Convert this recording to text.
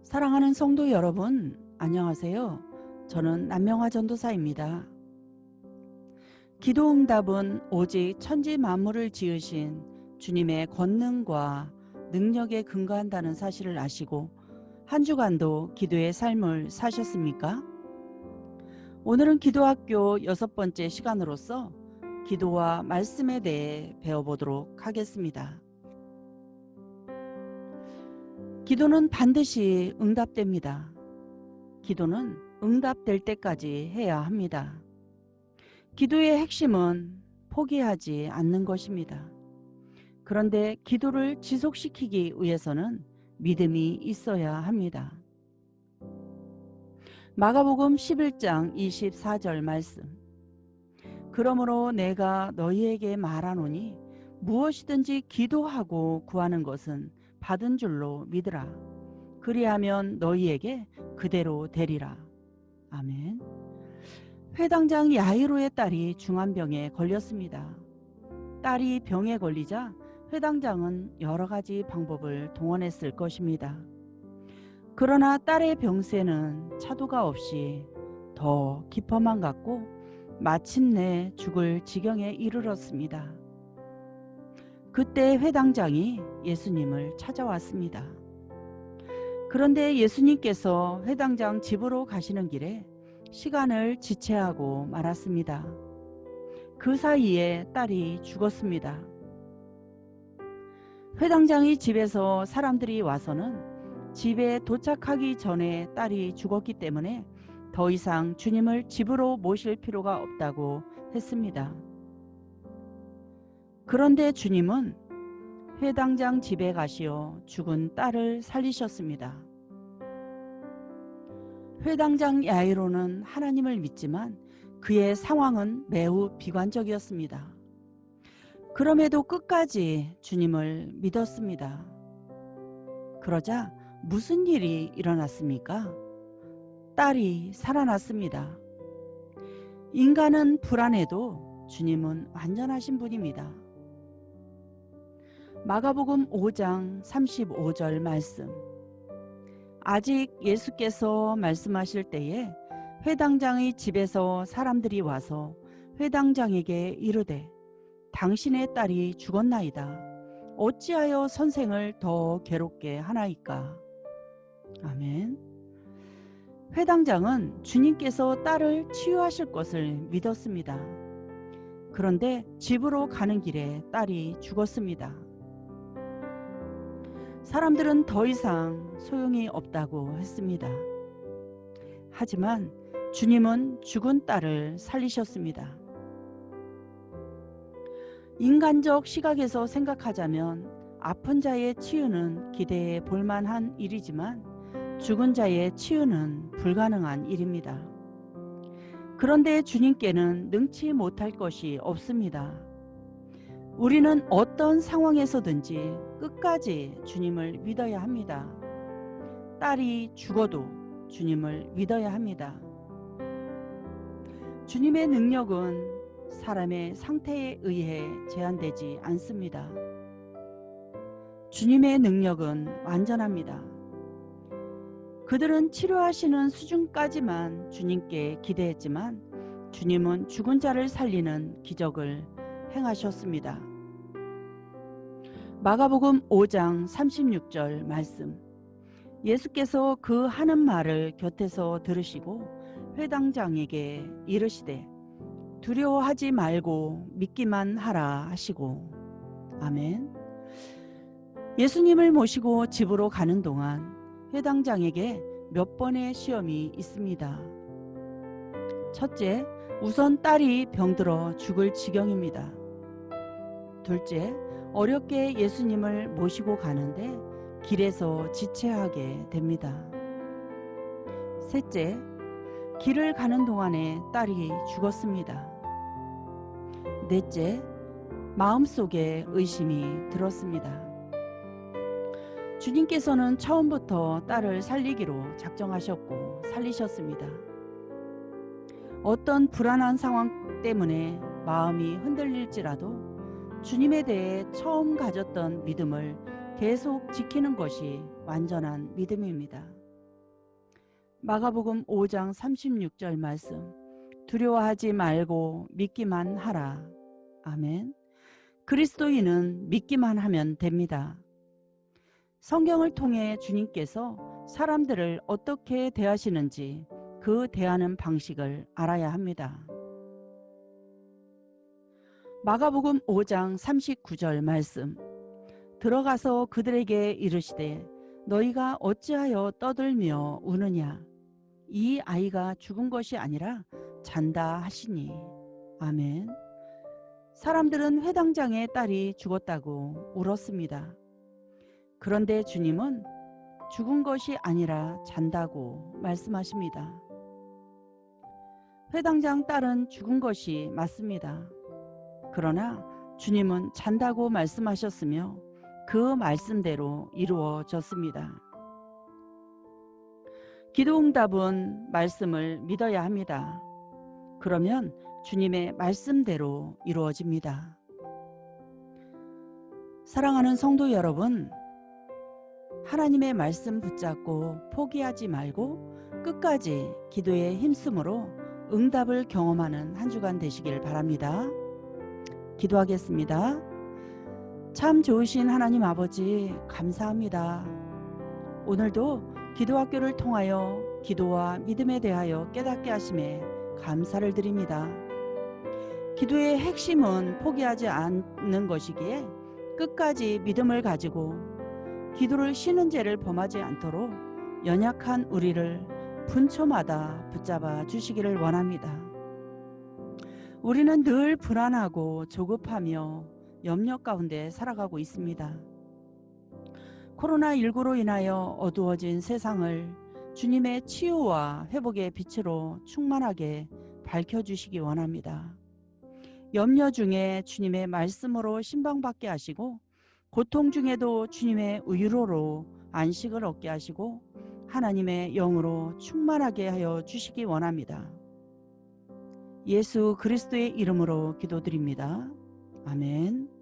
사랑하는 성도 여러분, 안녕하세요. 저는 남명화 전도사입니다. 기도응답은 오직 천지 만물을 지으신 주님의 권능과 능력에 근거한다는 사실을 아시고 한 주간도 기도의 삶을 사셨습니까? 오늘은 기도학교 6번째 시간으로서 기도와 말씀에 대해 배워보도록 하겠습니다. 기도는 반드시 응답됩니다. 기도는 응답될 때까지 해야 합니다. 기도의 핵심은 포기하지 않는 것입니다. 그런데 기도를 지속시키기 위해서는 믿음이 있어야 합니다. 마가복음 11장 24절 말씀. 그러므로 내가 너희에게 말하노니 무엇이든지 기도하고 구하는 것은 받은 줄로 믿으라. 그리하면 너희에게 그대로 되리라. 아멘. 회당장 야이로의 딸이 중환병에 걸렸습니다. 딸이 병에 걸리자 회당장은 여러 가지 방법을 동원했을 것입니다. 그러나 딸의 병세는 차도가 없이 더 깊어만 갔고 마침내 죽을 지경에 이르렀습니다. 그때 회당장이 예수님을 찾아왔습니다. 그런데 예수님께서 회당장 집으로 가시는 길에 시간을 지체하고 말았습니다. 그 사이에 딸이 죽었습니다. 회당장이 집에서 사람들이 와서는 집에 도착하기 전에 딸이 죽었기 때문에 더 이상 주님을 집으로 모실 필요가 없다고 했습니다. 그런데 주님은 회당장 집에 가시어 죽은 딸을 살리셨습니다. 회당장 야이로는 하나님을 믿지만 그의 상황은 매우 비관적이었습니다. 그럼에도 끝까지 주님을 믿었습니다. 그러자 무슨 일이 일어났습니까? 딸이 살아났습니다. 인간은 불안해도 주님은 완전하신 분입니다. 마가복음 5장 35절 말씀. 아직 예수께서 말씀하실 때에 회당장의 집에서 사람들이 와서 회당장에게 이르되 당신의 딸이 죽었나이다. 어찌하여 선생을 더 괴롭게 하나이까? 아멘. 회당장은 주님께서 딸을 치유하실 것을 믿었습니다. 그런데 집으로 가는 길에 딸이 죽었습니다. 사람들은 더 이상 소용이 없다고 했습니다. 하지만 주님은 죽은 딸을 살리셨습니다. 인간적 시각에서 생각하자면 아픈 자의 치유는 기대해 볼 만한 일이지만 죽은 자의 치유는 불가능한 일입니다. 그런데 주님께는 능치 못할 것이 없습니다. 우리는 어떤 상황에서든지 끝까지 주님을 믿어야 합니다. 딸이 죽어도 주님을 믿어야 합니다. 주님의 능력은 사람의 상태에 의해 제한되지 않습니다. 주님의 능력은 완전합니다. 그들은 치료하시는 수준까지만 주님께 기대했지만 주님은 죽은 자를 살리는 기적을 행하셨습니다. 마가복음 5장 36절 말씀. 예수께서 그 하는 말을 곁에서 들으시고 회당장에게 이르시되 두려워하지 말고 믿기만 하라 하시고. 아멘. 예수님을 모시고 집으로 가는 동안 회당장에게 몇 번의 시험이 있습니다. 첫째, 우선 딸이 병들어 죽을 지경입니다. 둘째, 어렵게 예수님을 모시고 가는데 길에서 지체하게 됩니다. 셋째, 길을 가는 동안에 딸이 죽었습니다. 넷째, 마음속에 의심이 들었습니다. 주님께서는 처음부터 딸을 살리기로 작정하셨고 살리셨습니다. 어떤 불안한 상황 때문에 마음이 흔들릴지라도 주님에 대해 처음 가졌던 믿음을 계속 지키는 것이 완전한 믿음입니다. 마가복음 5장 36절 말씀. 두려워하지 말고 믿기만 하라. 아멘. 그리스도인은 믿기만 하면 됩니다. 성경을 통해 주님께서 사람들을 어떻게 대하시는지 그 대하는 방식을 알아야 합니다. 마가복음 5장 39절 말씀. 들어가서 그들에게 이르시되 너희가 어찌하여 떠들며 우느냐. 이 아이가 죽은 것이 아니라 잔다 하시니. 아멘. 사람들은 회당장의 딸이 죽었다고 울었습니다. 그런데 주님은 죽은 것이 아니라 잔다고 말씀하십니다. 회당장 딸은 죽은 것이 맞습니다. 그러나 주님은 잔다고 말씀하셨으며 그 말씀대로 이루어졌습니다. 기도응답은 말씀을 믿어야 합니다. 그러면 주님의 말씀대로 이루어집니다. 사랑하는 성도 여러분, 하나님의 말씀 붙잡고 포기하지 말고 끝까지 기도에 힘쓰므로 응답을 경험하는 한 주간 되시길 바랍니다. 기도하겠습니다. 참 좋으신 하나님 아버지, 감사합니다. 오늘도 기도학교를 통하여 기도와 믿음에 대하여 깨닫게 하심에 감사를 드립니다. 기도의 핵심은 포기하지 않는 것이기에 끝까지 믿음을 가지고 기도를 쉬는 죄를 범하지 않도록 연약한 우리를 분초마다 붙잡아 주시기를 원합니다. 우리는 늘 불안하고 조급하며 염려 가운데 살아가고 있습니다. 코로나19로 인하여 어두워진 세상을 주님의 치유와 회복의 빛으로 충만하게 밝혀주시기 원합니다. 염려 중에 주님의 말씀으로 신방받게 하시고 고통 중에도 주님의 의로로 안식을 얻게 하시고 하나님의 영으로 충만하게 하여 주시기 원합니다. 예수 그리스도의 이름으로 기도드립니다. 아멘.